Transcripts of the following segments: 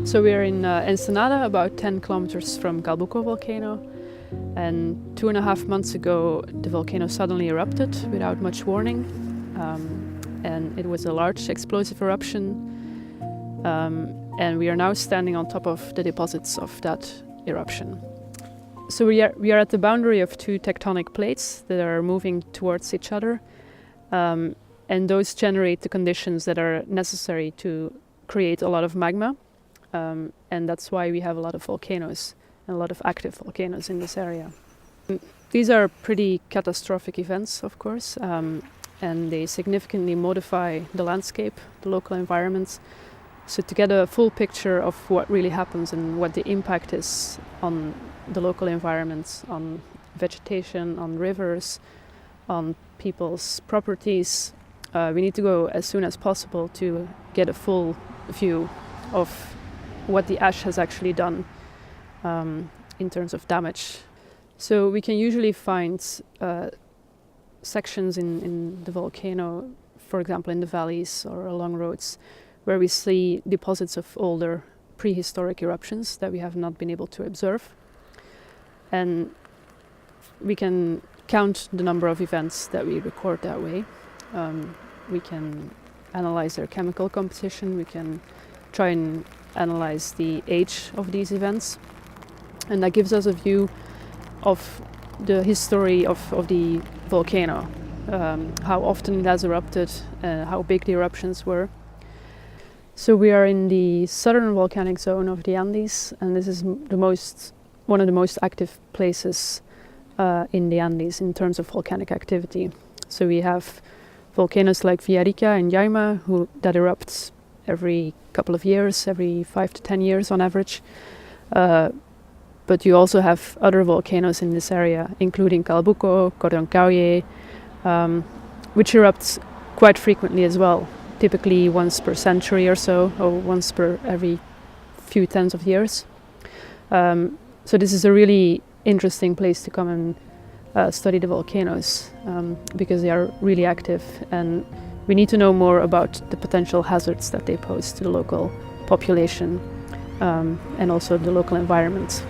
So we are in Ensenada, about 10 kilometers from Calbuco volcano. And 2.5 months ago, the volcano suddenly erupted without much warning. And it was a large explosive eruption. And we are now standing on top of the deposits of that eruption. So we are at the boundary of two tectonic plates that are moving towards each other. And those generate the conditions that are necessary to create a lot of magma. And that's why we have a lot of volcanoes, and a lot of active volcanoes in this area. These are pretty catastrophic events, of course, and they significantly modify the landscape, the local environments. So to get a full picture of what really happens and what the impact is on the local environments, on vegetation, on rivers, on people's properties, we need to go as soon as possible to get a full view of what the ash has actually done in terms of damage. So we can usually find sections in the volcano, for example in the valleys or along roads, where we see deposits of older prehistoric eruptions that we have not been able to observe. And we can count the number of events that we record that way. We can analyze their chemical composition, we can try and analyze the age of these events. And that gives us a view of the history of the volcano, how often it has erupted, how big the eruptions were. So we are in the southern volcanic zone of the Andes, and this is one of the most active places in the Andes in terms of volcanic activity. So we have volcanoes like Villarrica and Yaima that erupt every couple of years, every 5 to 10 years on average. But you also have other volcanoes in this area, including Calbuco, Cordón, which erupts quite frequently as well, typically once per century or so, or once per every few tens of years. So this is a really interesting place to come and study the volcanoes because they are really active, and we need to know more about the potential hazards that they pose to the local population and also the local environment.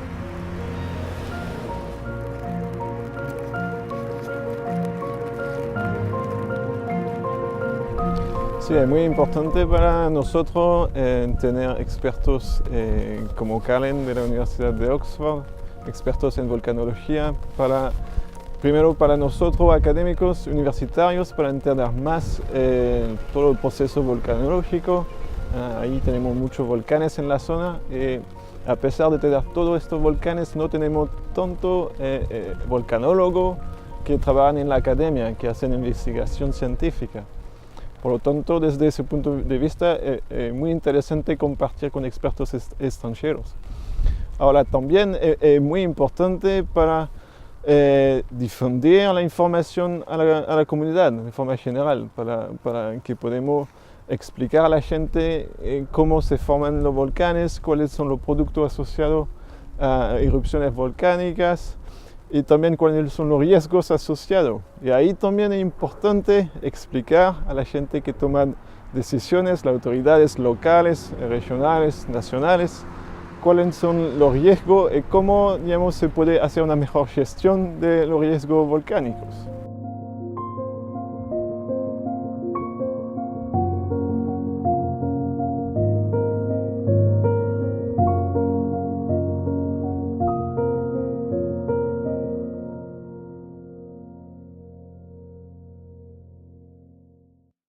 Sí, es muy importante para nosotros tener expertos como Karen de la Universidad de Oxford, expertos en volcanología, primero para nosotros académicos universitarios, para entender más todo el proceso volcanológico. Ahí tenemos muchos volcanes en la zona y a pesar de tener todos estos volcanes no tenemos tanto volcanólogos que trabajan en la academia, que hacen investigación científica. Por lo tanto, desde ese punto de vista, es muy interesante compartir con expertos extranjeros. Ahora, también es muy importante para difundir la información a la comunidad de forma general, para que podamos explicar a la gente cómo se forman los volcanes, cuáles son los productos asociados a erupciones volcánicas, y también cuáles son los riesgos asociados. Y ahí también es importante explicar a la gente que toma decisiones, las autoridades locales, regionales, nacionales, cuáles son los riesgos y cómo, digamos, se puede hacer una mejor gestión de los riesgos volcánicos.